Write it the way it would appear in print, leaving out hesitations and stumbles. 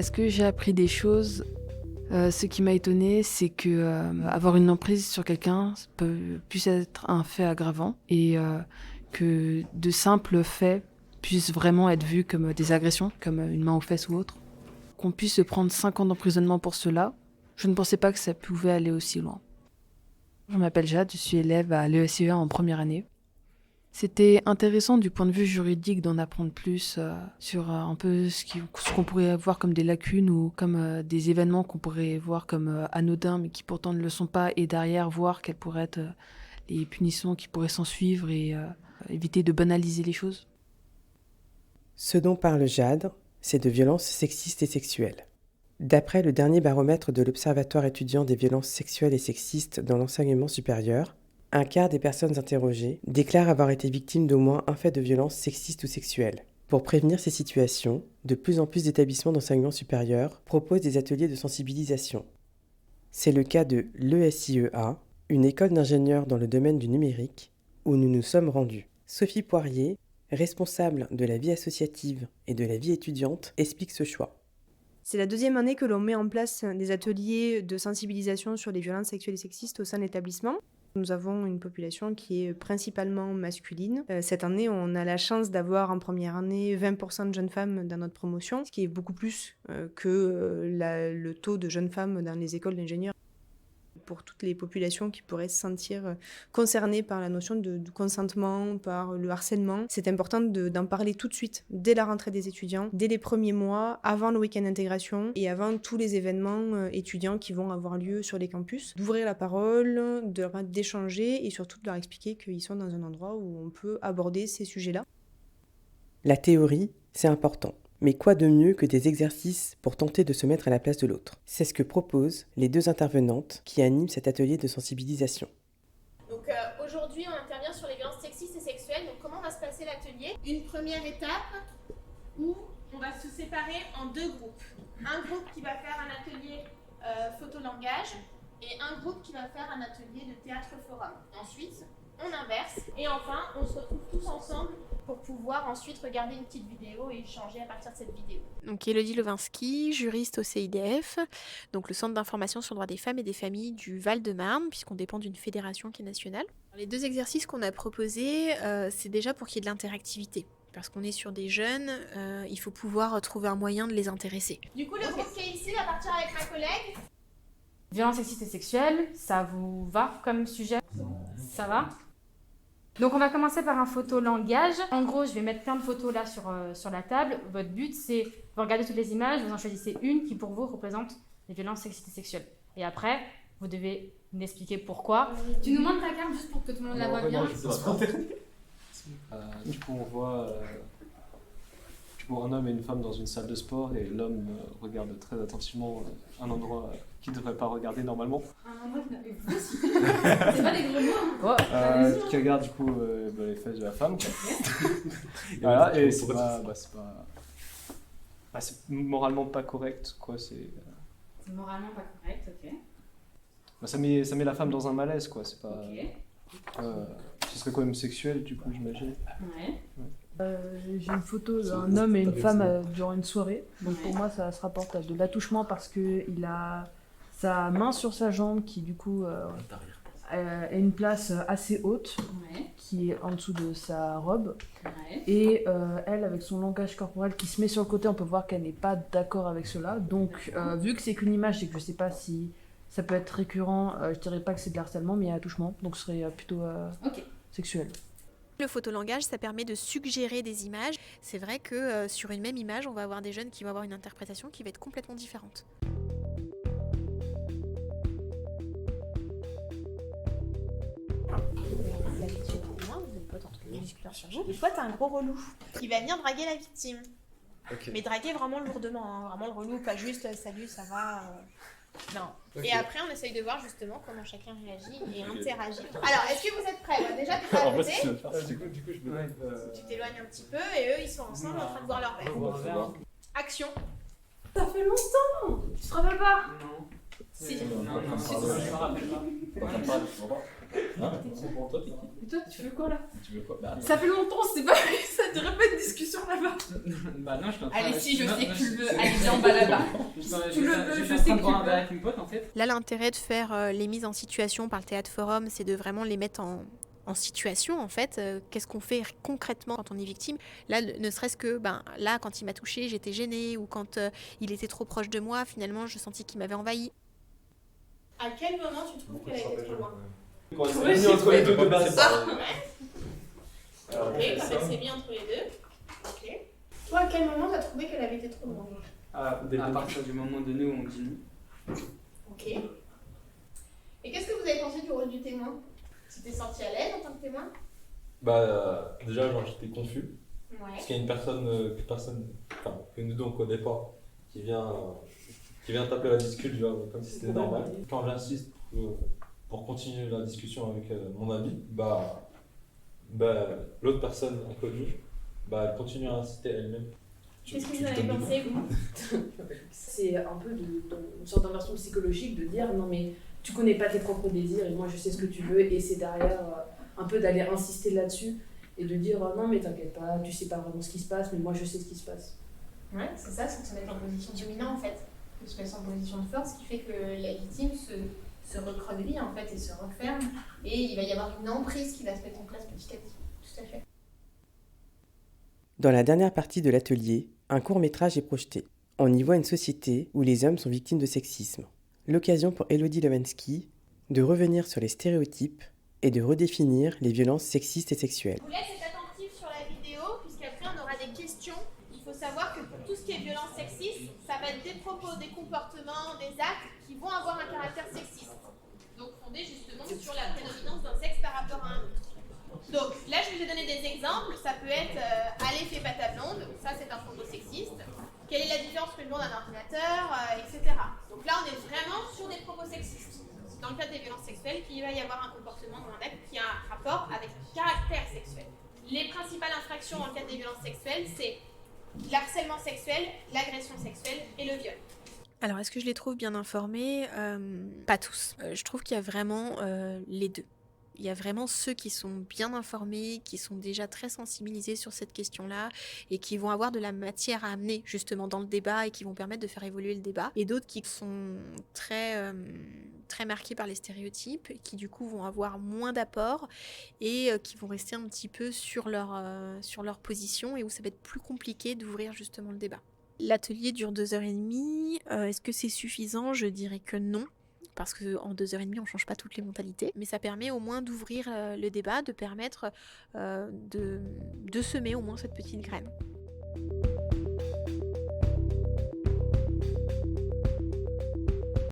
Est-ce que j'ai appris des choses? Ce qui m'a étonnée, c'est que avoir une emprise sur quelqu'un puisse être un fait aggravant et que de simples faits puissent vraiment être vus comme des agressions, comme une main aux fesses ou autre. Qu'on puisse se prendre 5 ans d'emprisonnement pour cela, je ne pensais pas que ça pouvait aller aussi loin. Je m'appelle Jade, je suis élève à l'ESCEA en première année. C'était intéressant du point de vue juridique d'en apprendre plus sur un peu ce qu'on pourrait voir comme des lacunes ou comme des événements qu'on pourrait voir comme anodins mais qui pourtant ne le sont pas, et derrière voir quelles pourraient être les punitions qui pourraient s'en suivre et éviter de banaliser les choses. Ce dont parle Jade, c'est de violences sexistes et sexuelles. D'après le dernier baromètre de l'Observatoire étudiant des violences sexuelles et sexistes dans l'enseignement supérieur, un quart des personnes interrogées déclarent avoir été victimes d'au moins un fait de violence sexiste ou sexuelle. Pour prévenir ces situations, de plus en plus d'établissements d'enseignement supérieur proposent des ateliers de sensibilisation. C'est le cas de l'ESIEA, une école d'ingénieurs dans le domaine du numérique, où nous nous sommes rendus. Sophie Poirier, responsable de la vie associative et de la vie étudiante, explique ce choix. C'est la 2e année que l'on met en place des ateliers de sensibilisation sur les violences sexuelles et sexistes au sein de l'établissement. Nous avons une population qui est principalement masculine. Cette année, on a la chance d'avoir en première année 20% de jeunes femmes dans notre promotion, ce qui est beaucoup plus que le taux de jeunes femmes dans les écoles d'ingénieurs. Pour toutes les populations qui pourraient se sentir concernées par la notion de consentement, par le harcèlement, c'est important d'en parler tout de suite, dès la rentrée des étudiants, dès les premiers mois, avant le week-end d'intégration et avant tous les événements étudiants qui vont avoir lieu sur les campus. D'ouvrir la parole, d'échanger et surtout de leur expliquer qu'ils sont dans un endroit où on peut aborder ces sujets-là. La théorie, c'est important. Mais quoi de mieux que des exercices pour tenter de se mettre à la place de l'autre? C'est ce que proposent les 2 intervenantes qui animent cet atelier de sensibilisation. Donc aujourd'hui, on intervient sur les violences sexistes et sexuelles. Donc comment va se passer l'atelier? Une première étape où on va se séparer en 2 groupes. Un groupe qui va faire un atelier photo-langage et un groupe qui va faire un atelier de théâtre-forum. Ensuite, on inverse et enfin, on se retrouve tous ensemble pour pouvoir ensuite regarder une petite vidéo et échanger à partir de cette vidéo. Donc Élodie Levinsky, juriste au CIDF, donc le Centre d'information sur le droit des femmes et des familles du Val-de-Marne, puisqu'on dépend d'une fédération qui est nationale. Les 2 exercices qu'on a proposés, c'est déjà pour qu'il y ait de l'interactivité. Parce qu'on est sur des jeunes, il faut pouvoir trouver un moyen de les intéresser. Du coup, le groupe qui est ici va partir avec ma collègue. Violences sexistes et sexuelles, ça vous va comme sujet? Ça va? Donc on va commencer par un photo-langage. En gros, je vais mettre plein de photos là sur la table. Votre but, c'est vous regardez toutes les images, vous en choisissez une qui pour vous représente les violences sexistes et sexuelles. Et après, vous devez m'expliquer pourquoi. Tu nous montres ta carte juste pour que tout le monde la voit bien. Du coup, on voit un homme et une femme dans une salle de sport et l'homme regarde très attentivement un endroit qu'il ne devrait pas regarder normalement. Un endroit c'est pas des gros mots. Qui regarde du coup les fesses de la femme. Voilà, et c'est moralement pas correct, quoi. C'est moralement pas correct, ok. Ça met la femme dans un malaise, quoi. C'est pas. Ok. Ce serait quand même sexuel, du coup, j'imagine. Ouais. J'ai une photo d'un homme et une femme durant une soirée. Donc pour moi, ça se rapporte à de l'attouchement parce qu'il a sa main sur sa jambe qui du coup a une place assez haute, qui est en dessous de sa robe. Et elle, avec son langage corporel qui se met sur le côté, on peut voir qu'elle n'est pas d'accord avec cela. Donc vu que c'est qu'une image et que je sais pas si ça peut être récurrent, je dirais pas que c'est de l'harcèlement, mais il y a attouchement. Donc ce serait plutôt sexuel. Le photolangage, ça permet de suggérer des images. C'est vrai que sur une même image, on va avoir des jeunes qui vont avoir une interprétation qui va être complètement différente. Des fois, t'as un gros relou qui va venir draguer la victime. Okay. Mais draguer vraiment lourdement, hein. Vraiment le relou, pas juste salut, ça va. Non. Okay. Et après, on essaye de voir justement comment chacun réagit et interagit. Alors, est-ce que vous êtes prêts? Déjà, tu vas à côté. Du coup, je me lève. Tu t'éloignes un petit peu et eux, ils sont ensemble en train de boire leur verre. Action. Ça fait longtemps. Tu te rappelles pas? Non. Si. Je me rappelle pas. Et toi, tu veux quoi là? Tu veux quoi? Ça fait longtemps, c'est pas ça dirait pas une discussion là-bas. Bah non, je suis en train Allez, de- si, je non, sais non, que tu le veux. c'est- Allez, viens, on va là-bas. Je Tu le veux, je suis en sais train que de boire tu un le verre veux. avec une pote en fait. Là, l'intérêt de faire les mises en situation par le théâtre forum, c'est de vraiment les mettre en situation en fait. Qu'est-ce qu'on fait concrètement quand on est victime? Là, ne serait-ce que, là, quand il m'a touchée, j'étais gênée, ou quand il était trop proche de moi, finalement, je sentis qu'il m'avait envahie. À quel moment tu trouves qu'elle a été trop loin? Quand elle s'est mise entre les deux de base. Ah, ouais. Ok, quand elle s'est mise entre les deux. Ok. Toi, à quel moment t'as trouvé qu'elle avait été trop loin? À partir du moment donné où on dit non. Ok. Et qu'est-ce que vous avez pensé du rôle du témoin? Tu t'es senti à l'aise en tant que témoin? Bah, déjà, genre, j'étais confus. Ouais. Parce qu'il y a une personne que nous deux on connaît pas, qui vient taper la discute, genre, comme si c'était normal. Quand j'insiste pour continuer la discussion avec mon ami, l'autre personne inconnue, elle continue à insister elle-même. Qu'est-ce que vous avez pensé, vous? C'est un peu une sorte d'inversion psychologique de dire non mais tu connais pas tes propres désirs et moi je sais ce que tu veux, et c'est derrière un peu d'aller insister là-dessus et de dire non mais t'inquiète pas, tu sais pas vraiment ce qui se passe mais moi je sais ce qui se passe. Ouais, c'est ça, c'est de se mettre en position dominante en fait. De se mettre en position de force, ce qui fait que la victime se recroqueville en fait et se referme, et il va y avoir une emprise qui va se mettre en place petit à petit. Tout à fait. Dans la dernière partie de l'atelier, un court-métrage est projeté. On y voit une société où les hommes sont victimes de sexisme. L'occasion pour Elodie Lewinsky de revenir sur les stéréotypes et de redéfinir les violences sexistes et sexuelles. Je vous laisse être attentifs sur la vidéo, puisqu'après on aura des questions. Il faut savoir que pour tout ce qui est violence sexiste, ça va être des propos, des comportements, des actes qui vont avoir un caractère sexiste. Donc fondé justement sur la prédominance d'un sexe par rapport à un autre. Donc là je vous ai donné des exemples, ça peut être allez fais pas ta blonde, ça c'est un propos sexiste. Quelle est la différence entre une blonde et un ordinateur, etc. Donc là on est vraiment sur des propos sexistes. Dans le cadre des violences sexuelles, qu'il va y avoir un comportement ou un acte qui a un rapport avec le caractère sexuel. Les principales infractions dans le cadre des violences sexuelles, c'est l'harcèlement sexuel, l'agression sexuelle et le viol. Alors, est-ce que je les trouve bien informés? Pas tous. Je trouve qu'il y a vraiment les deux. Il y a vraiment ceux qui sont bien informés, qui sont déjà très sensibilisés sur cette question-là et qui vont avoir de la matière à amener justement dans le débat et qui vont permettre de faire évoluer le débat. Et d'autres qui sont très marqués par les stéréotypes, qui du coup vont avoir moins d'apport et qui vont rester un petit peu sur leur position et où ça va être plus compliqué d'ouvrir justement le débat. L'atelier dure 2h30. Est-ce que c'est suffisant? Je dirais que non. Parce qu'en 2h30, on ne change pas toutes les mentalités. Mais ça permet au moins d'ouvrir le débat, de permettre de semer au moins cette petite graine.